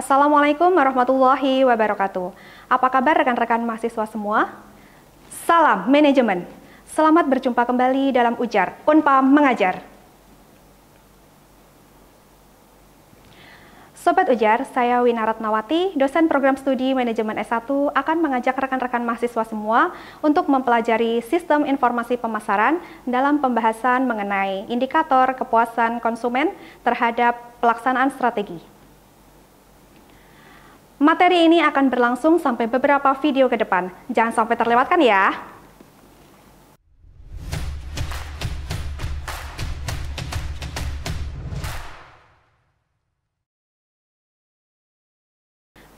Assalamualaikum warahmatullahi wabarakatuh. Apa kabar rekan-rekan mahasiswa semua? Salam manajemen. Selamat berjumpa kembali dalam Ujar Unpam Mengajar. Sobat Ujar, saya Wina Ratnawati, dosen program studi manajemen S1 akan mengajak rekan-rekan mahasiswa semua untuk mempelajari sistem informasi pemasaran dalam pembahasan mengenai indikator kepuasan konsumen terhadap pelaksanaan strategi. Materi ini akan berlangsung sampai beberapa video ke depan. Jangan sampai terlewatkan ya.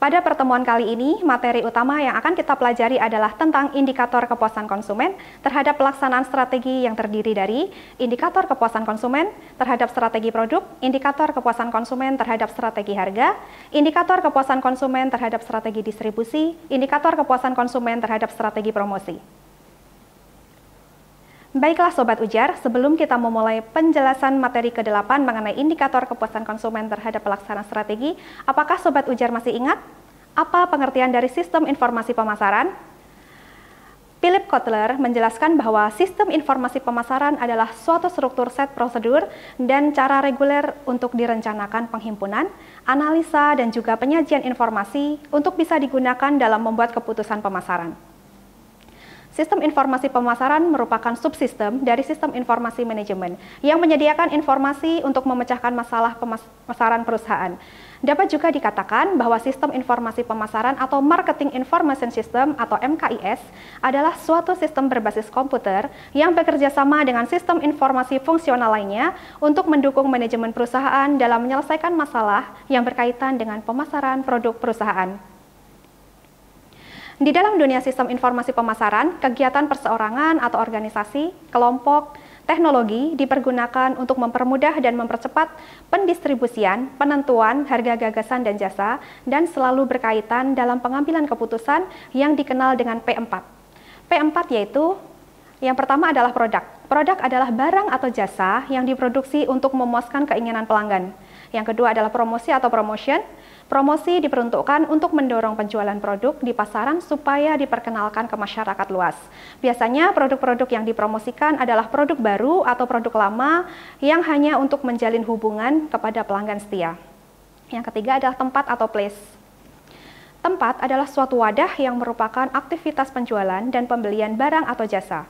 Pada pertemuan kali ini, materi utama yang akan kita pelajari adalah tentang indikator kepuasan konsumen terhadap pelaksanaan strategi yang terdiri dari indikator kepuasan konsumen terhadap strategi produk, indikator kepuasan konsumen terhadap strategi harga, indikator kepuasan konsumen terhadap strategi distribusi, indikator kepuasan konsumen terhadap strategi promosi. Baiklah Sobat Ujar, sebelum kita memulai penjelasan materi ke-8 mengenai indikator kepuasan konsumen terhadap pelaksanaan strategi, apakah Sobat Ujar masih ingat apa pengertian dari sistem informasi pemasaran? Philip Kotler menjelaskan bahwa sistem informasi pemasaran adalah suatu struktur set prosedur dan cara reguler untuk direncanakan penghimpunan, analisa, dan juga penyajian informasi untuk bisa digunakan dalam membuat keputusan pemasaran. Sistem informasi pemasaran merupakan subsistem dari sistem informasi manajemen yang menyediakan informasi untuk memecahkan masalah pemasaran perusahaan. Dapat juga dikatakan bahwa sistem informasi pemasaran atau Marketing Information System atau MKIS adalah suatu sistem berbasis komputer yang bekerja sama dengan sistem informasi fungsional lainnya untuk mendukung manajemen perusahaan dalam menyelesaikan masalah yang berkaitan dengan pemasaran produk perusahaan. Di dalam dunia sistem informasi pemasaran, kegiatan perseorangan atau organisasi, kelompok, teknologi dipergunakan untuk mempermudah dan mempercepat pendistribusian, penentuan harga gagasan dan jasa, dan selalu berkaitan dalam pengambilan keputusan yang dikenal dengan P4. P4 yaitu, yang pertama adalah produk. Produk adalah barang atau jasa yang diproduksi untuk memuaskan keinginan pelanggan. Yang kedua adalah promosi atau promotion. Promosi diperuntukkan untuk mendorong penjualan produk di pasaran supaya diperkenalkan ke masyarakat luas. Biasanya produk-produk yang dipromosikan adalah produk baru atau produk lama yang hanya untuk menjalin hubungan kepada pelanggan setia. Yang ketiga adalah tempat atau place. Tempat adalah suatu wadah yang merupakan aktivitas penjualan dan pembelian barang atau jasa.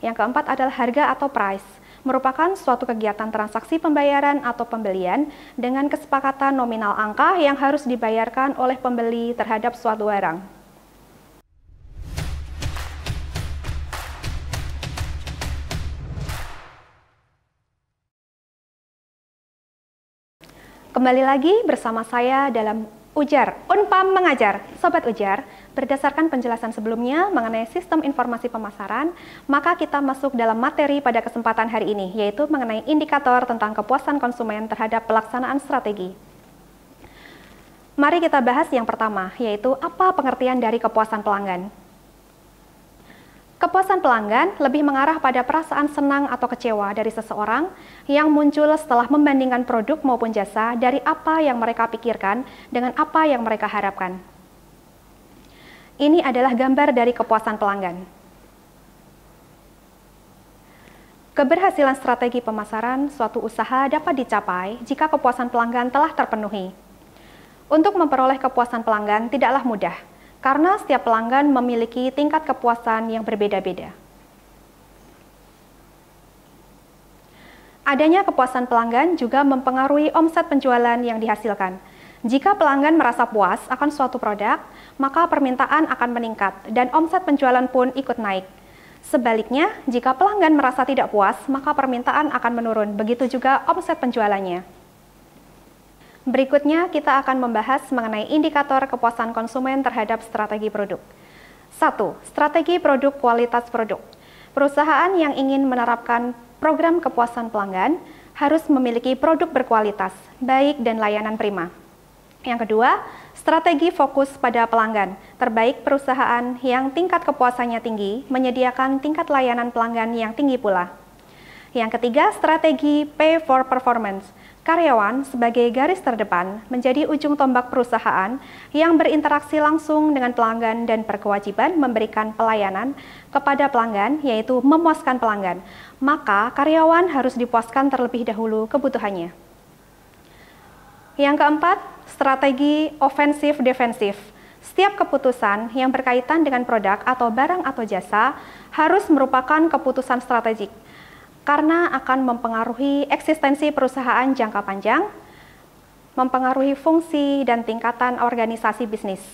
Yang keempat adalah harga atau price, merupakan suatu kegiatan transaksi pembayaran atau pembelian dengan kesepakatan nominal angka yang harus dibayarkan oleh pembeli terhadap suatu barang. Kembali lagi bersama saya dalam Ujar Unpam Mengajar. Sobat Ujar, berdasarkan penjelasan sebelumnya mengenai sistem informasi pemasaran, maka kita masuk dalam materi pada kesempatan hari ini, yaitu mengenai indikator tentang kepuasan konsumen terhadap pelaksanaan strategi. Mari kita bahas yang pertama, yaitu apa pengertian dari kepuasan pelanggan. Kepuasan pelanggan lebih mengarah pada perasaan senang atau kecewa dari seseorang yang muncul setelah membandingkan produk maupun jasa dari apa yang mereka pikirkan dengan apa yang mereka harapkan. Ini adalah gambar dari kepuasan pelanggan. Keberhasilan strategi pemasaran suatu usaha dapat dicapai jika kepuasan pelanggan telah terpenuhi. Untuk memperoleh kepuasan pelanggan tidaklah mudah, karena setiap pelanggan memiliki tingkat kepuasan yang berbeda-beda. Adanya kepuasan pelanggan juga mempengaruhi omset penjualan yang dihasilkan. Jika pelanggan merasa puas akan suatu produk, maka permintaan akan meningkat dan omset penjualan pun ikut naik. Sebaliknya, jika pelanggan merasa tidak puas, maka permintaan akan menurun, begitu juga omset penjualannya. Berikutnya, kita akan membahas mengenai indikator kepuasan konsumen terhadap strategi produk. 1. Strategi produk kualitas produk. Perusahaan yang ingin menerapkan program kepuasan pelanggan harus memiliki produk berkualitas, baik dan layanan prima. Yang kedua, strategi fokus pada pelanggan. Terbaik perusahaan yang tingkat kepuasannya tinggi, menyediakan tingkat layanan pelanggan yang tinggi pula. Yang ketiga, strategi pay for performance. Karyawan sebagai garis terdepan menjadi ujung tombak perusahaan yang berinteraksi langsung dengan pelanggan dan berkewajiban memberikan pelayanan kepada pelanggan, yaitu memuaskan pelanggan. Maka karyawan harus dipuaskan terlebih dahulu kebutuhannya. Yang keempat, strategi ofensif defensif. Setiap keputusan yang berkaitan dengan produk atau barang atau jasa harus merupakan keputusan strategik, karena akan mempengaruhi eksistensi perusahaan jangka panjang, mempengaruhi fungsi dan tingkatan organisasi bisnis.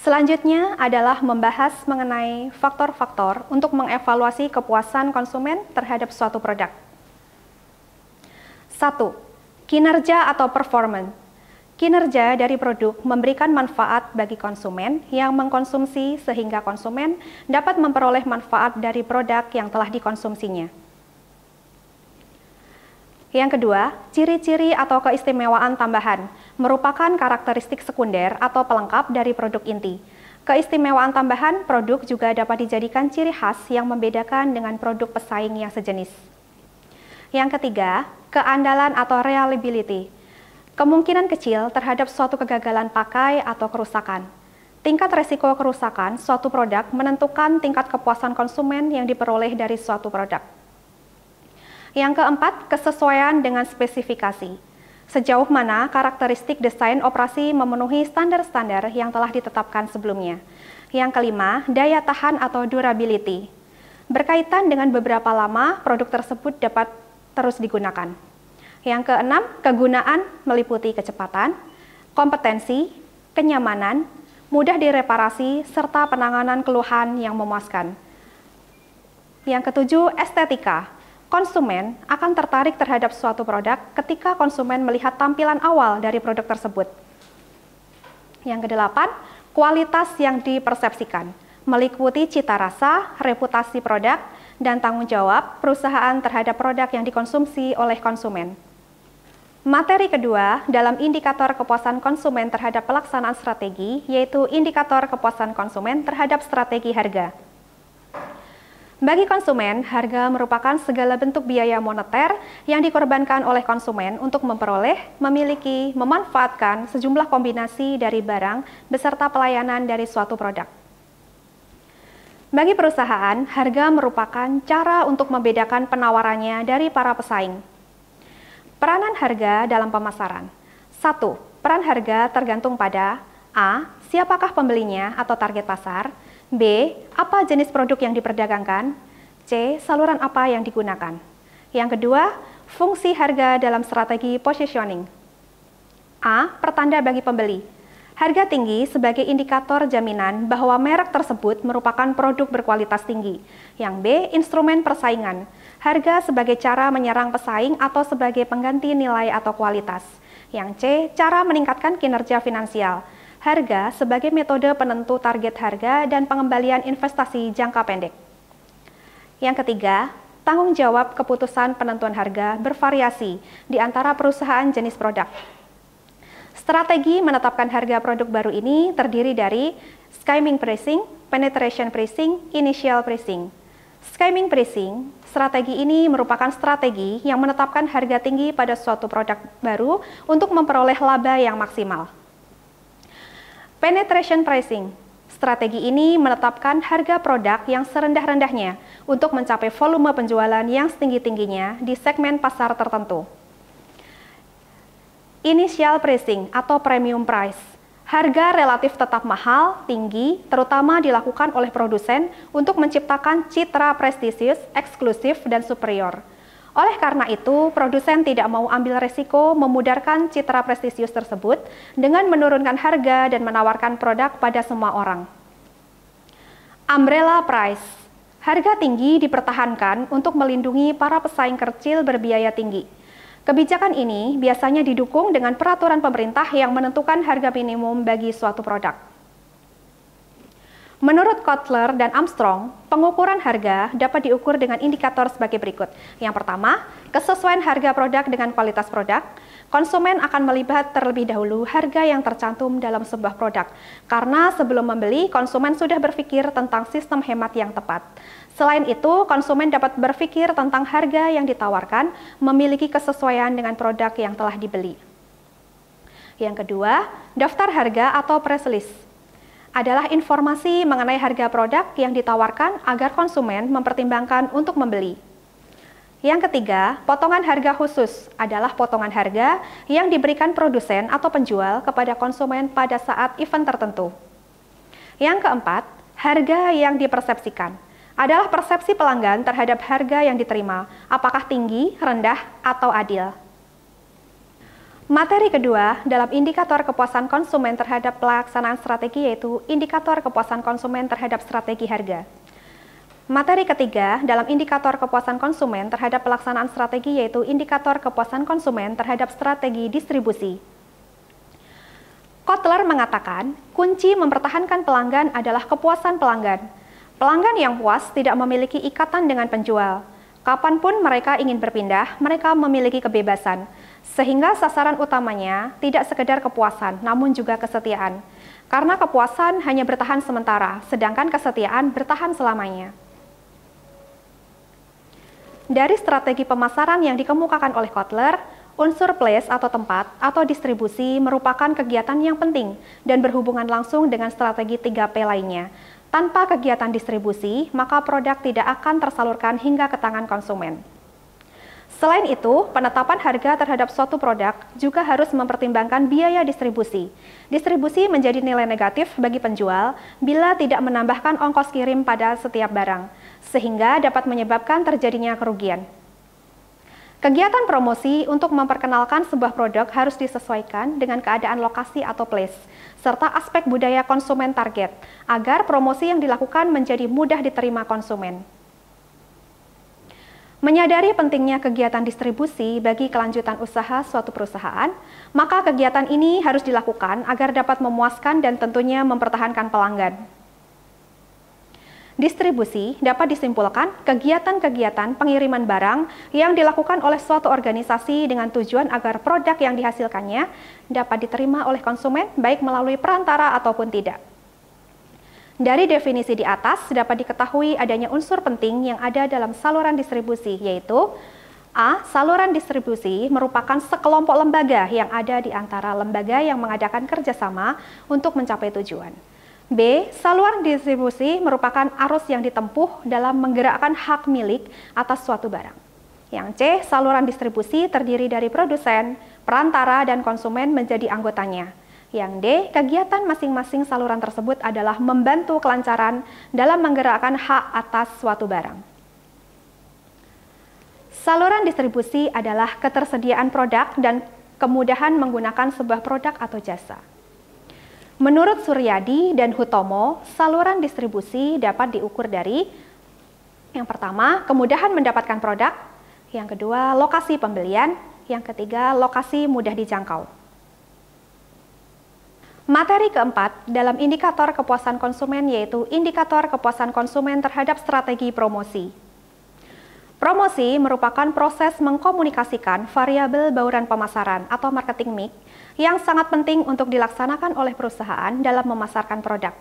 Selanjutnya adalah membahas mengenai faktor-faktor untuk mengevaluasi kepuasan konsumen terhadap suatu produk. 1. Kinerja atau performance. Kinerja dari produk memberikan manfaat bagi konsumen yang mengkonsumsi sehingga konsumen dapat memperoleh manfaat dari produk yang telah dikonsumsinya. Yang kedua, ciri-ciri atau keistimewaan tambahan merupakan karakteristik sekunder atau pelengkap dari produk inti. Keistimewaan tambahan produk juga dapat dijadikan ciri khas yang membedakan dengan produk pesaing yang sejenis. Yang ketiga, keandalan atau reliability. Kemungkinan kecil terhadap suatu kegagalan pakai atau kerusakan. Tingkat resiko kerusakan suatu produk menentukan tingkat kepuasan konsumen yang diperoleh dari suatu produk. Yang keempat, kesesuaian dengan spesifikasi. Sejauh mana karakteristik desain operasi memenuhi standar-standar yang telah ditetapkan sebelumnya. Yang kelima, daya tahan atau durability. Berkaitan dengan beberapa lama produk tersebut dapat terus digunakan. Yang keenam, kegunaan meliputi kecepatan, kompetensi, kenyamanan, mudah direparasi, serta penanganan keluhan yang memuaskan. Yang ketujuh, estetika. Konsumen akan tertarik terhadap suatu produk ketika konsumen melihat tampilan awal dari produk tersebut. Yang kedelapan, kualitas yang dipersepsikan, meliputi cita rasa, reputasi produk, dan tanggung jawab perusahaan terhadap produk yang dikonsumsi oleh konsumen. Materi kedua dalam indikator kepuasan konsumen terhadap pelaksanaan strategi, yaitu indikator kepuasan konsumen terhadap strategi harga. Bagi konsumen, harga merupakan segala bentuk biaya moneter yang dikorbankan oleh konsumen untuk memperoleh, memiliki, memanfaatkan sejumlah kombinasi dari barang beserta pelayanan dari suatu produk. Bagi perusahaan, harga merupakan cara untuk membedakan penawarannya dari para pesaing. Peranan harga dalam pemasaran. 1. Peran harga tergantung pada A. Siapakah pembelinya atau target pasar? B. Apa jenis produk yang diperdagangkan? C. Saluran apa yang digunakan? Yang kedua, fungsi harga dalam strategi positioning. A. Pertanda bagi pembeli. Harga tinggi sebagai indikator jaminan bahwa merek tersebut merupakan produk berkualitas tinggi. Yang B. Instrumen persaingan. Harga sebagai cara menyerang pesaing atau sebagai pengganti nilai atau kualitas. Yang C. Cara meningkatkan kinerja finansial. Harga sebagai metode penentu target harga dan pengembalian investasi jangka pendek. Yang ketiga, tanggung jawab keputusan penentuan harga bervariasi di antara perusahaan jenis produk. Strategi menetapkan harga produk baru ini terdiri dari skimming pricing, penetration pricing, initial pricing. Skimming pricing, strategi ini merupakan strategi yang menetapkan harga tinggi pada suatu produk baru untuk memperoleh laba yang maksimal. Penetration pricing, strategi ini menetapkan harga produk yang serendah-rendahnya untuk mencapai volume penjualan yang setinggi-tingginya di segmen pasar tertentu. Initial pricing atau premium price. Harga relatif tetap mahal, tinggi, terutama dilakukan oleh produsen untuk menciptakan citra prestisius, eksklusif, dan superior. Oleh karena itu, produsen tidak mau ambil resiko memudarkan citra prestisius tersebut dengan menurunkan harga dan menawarkan produk pada semua orang. Umbrella price. Harga tinggi dipertahankan untuk melindungi para pesaing kecil berbiaya tinggi. Kebijakan ini biasanya didukung dengan peraturan pemerintah yang menentukan harga minimum bagi suatu produk. Menurut Kotler dan Armstrong, pengukuran harga dapat diukur dengan indikator sebagai berikut. Yang pertama, kesesuaian harga produk dengan kualitas produk. Konsumen akan melihat terlebih dahulu harga yang tercantum dalam sebuah produk, karena sebelum membeli, konsumen sudah berpikir tentang sistem hemat yang tepat. Selain itu, konsumen dapat berpikir tentang harga yang ditawarkan, memiliki kesesuaian dengan produk yang telah dibeli. Yang kedua, daftar harga atau price list adalah informasi mengenai harga produk yang ditawarkan agar konsumen mempertimbangkan untuk membeli. Yang ketiga, potongan harga khusus adalah potongan harga yang diberikan produsen atau penjual kepada konsumen pada saat event tertentu. Yang keempat, harga yang dipersepsikan adalah persepsi pelanggan terhadap harga yang diterima, apakah tinggi, rendah, atau adil. Materi kedua dalam indikator kepuasan konsumen terhadap pelaksanaan strategi yaitu indikator kepuasan konsumen terhadap strategi harga. Materi ketiga dalam indikator kepuasan konsumen terhadap pelaksanaan strategi yaitu indikator kepuasan konsumen terhadap strategi distribusi. Kotler mengatakan, kunci mempertahankan pelanggan adalah kepuasan pelanggan. Pelanggan yang puas tidak memiliki ikatan dengan penjual. Kapanpun mereka ingin berpindah, mereka memiliki kebebasan. Sehingga sasaran utamanya tidak sekedar kepuasan, namun juga kesetiaan. Karena kepuasan hanya bertahan sementara, sedangkan kesetiaan bertahan selamanya. Dari strategi pemasaran yang dikemukakan oleh Kotler, unsur place atau tempat atau distribusi merupakan kegiatan yang penting dan berhubungan langsung dengan strategi 3P lainnya. Tanpa kegiatan distribusi, maka produk tidak akan tersalurkan hingga ke tangan konsumen. Selain itu, penetapan harga terhadap suatu produk juga harus mempertimbangkan biaya distribusi. Distribusi menjadi nilai negatif bagi penjual bila tidak menambahkan ongkos kirim pada setiap barang, sehingga dapat menyebabkan terjadinya kerugian. Kegiatan promosi untuk memperkenalkan sebuah produk harus disesuaikan dengan keadaan lokasi atau place, serta aspek budaya konsumen target, agar promosi yang dilakukan menjadi mudah diterima konsumen. Menyadari pentingnya kegiatan distribusi bagi kelanjutan usaha suatu perusahaan, maka kegiatan ini harus dilakukan agar dapat memuaskan dan tentunya mempertahankan pelanggan. Distribusi dapat disimpulkan kegiatan-kegiatan pengiriman barang yang dilakukan oleh suatu organisasi dengan tujuan agar produk yang dihasilkannya dapat diterima oleh konsumen baik melalui perantara ataupun tidak. Dari definisi di atas dapat diketahui adanya unsur penting yang ada dalam saluran distribusi, yaitu A. Saluran distribusi merupakan sekelompok lembaga yang ada di antara lembaga yang mengadakan kerjasama untuk mencapai tujuan. B. Saluran distribusi merupakan arus yang ditempuh dalam menggerakkan hak milik atas suatu barang. Yang C. Saluran distribusi terdiri dari produsen, perantara, dan konsumen menjadi anggotanya. Yang D. Kegiatan masing-masing saluran tersebut adalah membantu kelancaran dalam menggerakkan hak atas suatu barang. Saluran distribusi adalah ketersediaan produk dan kemudahan menggunakan sebuah produk atau jasa. Menurut Suryadi dan Hutomo, saluran distribusi dapat diukur dari yang pertama, kemudahan mendapatkan produk, yang kedua, lokasi pembelian, yang ketiga, lokasi mudah dijangkau. Materi keempat dalam indikator kepuasan konsumen yaitu indikator kepuasan konsumen terhadap strategi promosi. Promosi merupakan proses mengkomunikasikan variabel bauran pemasaran atau marketing mix yang sangat penting untuk dilaksanakan oleh perusahaan dalam memasarkan produk.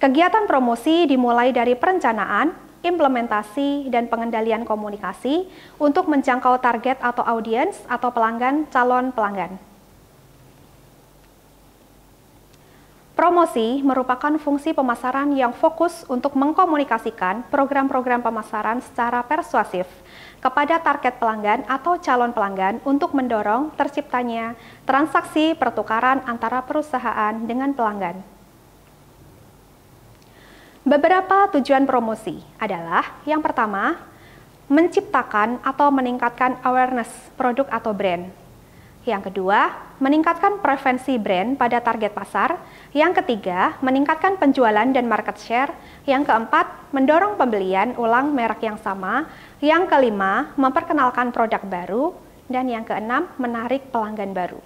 Kegiatan promosi dimulai dari perencanaan, implementasi, dan pengendalian komunikasi untuk menjangkau target atau audiens atau pelanggan calon pelanggan. Promosi merupakan fungsi pemasaran yang fokus untuk mengkomunikasikan program-program pemasaran secara persuasif kepada target pelanggan atau calon pelanggan untuk mendorong terciptanya transaksi pertukaran antara perusahaan dengan pelanggan. Beberapa tujuan promosi adalah yang pertama, menciptakan atau meningkatkan awareness produk atau brand. Yang kedua, meningkatkan preferensi brand pada target pasar. Yang ketiga, meningkatkan penjualan dan market share. Yang keempat, mendorong pembelian ulang merek yang sama. Yang kelima, memperkenalkan produk baru. Dan yang keenam, menarik pelanggan baru.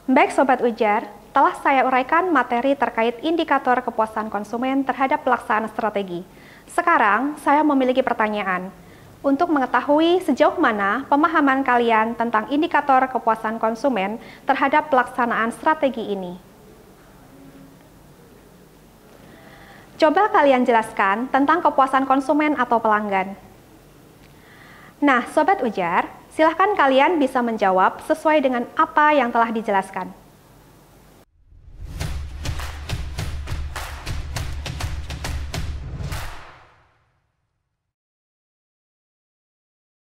Baik Sobat Ujar, telah saya uraikan materi terkait indikator kepuasan konsumen terhadap pelaksanaan strategi. Sekarang, saya memiliki pertanyaan. Untuk mengetahui sejauh mana pemahaman kalian tentang indikator kepuasan konsumen terhadap pelaksanaan strategi ini. Coba kalian jelaskan tentang kepuasan konsumen atau pelanggan. Nah, Sobat Ujar, silahkan kalian bisa menjawab sesuai dengan apa yang telah dijelaskan.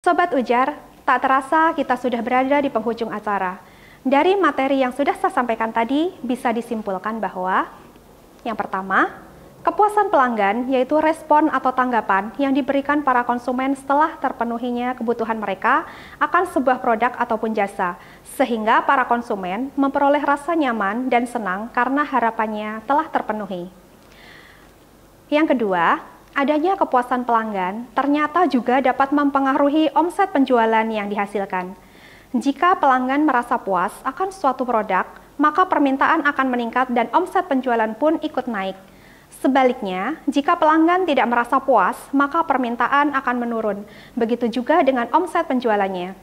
Sobat Ujar, tak terasa kita sudah berada di penghujung acara. Dari materi yang sudah saya sampaikan tadi, bisa disimpulkan bahwa yang pertama, kepuasan pelanggan yaitu respon atau tanggapan yang diberikan para konsumen setelah terpenuhinya kebutuhan mereka akan sebuah produk ataupun jasa, sehingga para konsumen memperoleh rasa nyaman dan senang karena harapannya telah terpenuhi. Yang kedua, adanya kepuasan pelanggan ternyata juga dapat mempengaruhi omset penjualan yang dihasilkan. Jika pelanggan merasa puas akan suatu produk, maka permintaan akan meningkat dan omset penjualan pun ikut naik. Sebaliknya, jika pelanggan tidak merasa puas, maka permintaan akan menurun. Begitu juga dengan omset penjualannya.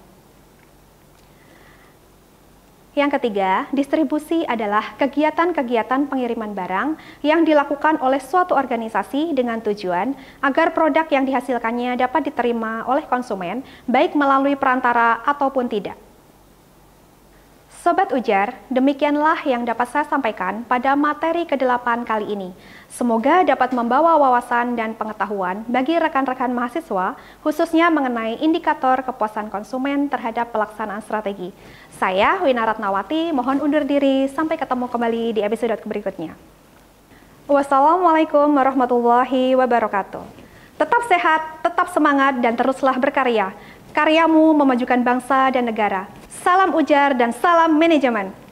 Yang ketiga, distribusi adalah kegiatan-kegiatan pengiriman barang yang dilakukan oleh suatu organisasi dengan tujuan agar produk yang dihasilkannya dapat diterima oleh konsumen, baik melalui perantara ataupun tidak. Sobat Ujar, demikianlah yang dapat saya sampaikan pada materi ke-8 kali ini. Semoga dapat membawa wawasan dan pengetahuan bagi rekan-rekan mahasiswa, khususnya mengenai indikator kepuasan konsumen terhadap pelaksanaan strategi. Saya, Wina Ratnawati, mohon undur diri. Sampai ketemu kembali di episode berikutnya. Wassalamualaikum warahmatullahi wabarakatuh. Tetap sehat, tetap semangat, dan teruslah berkarya. Karyamu memajukan bangsa dan negara. Salam ujar dan salam manajemen.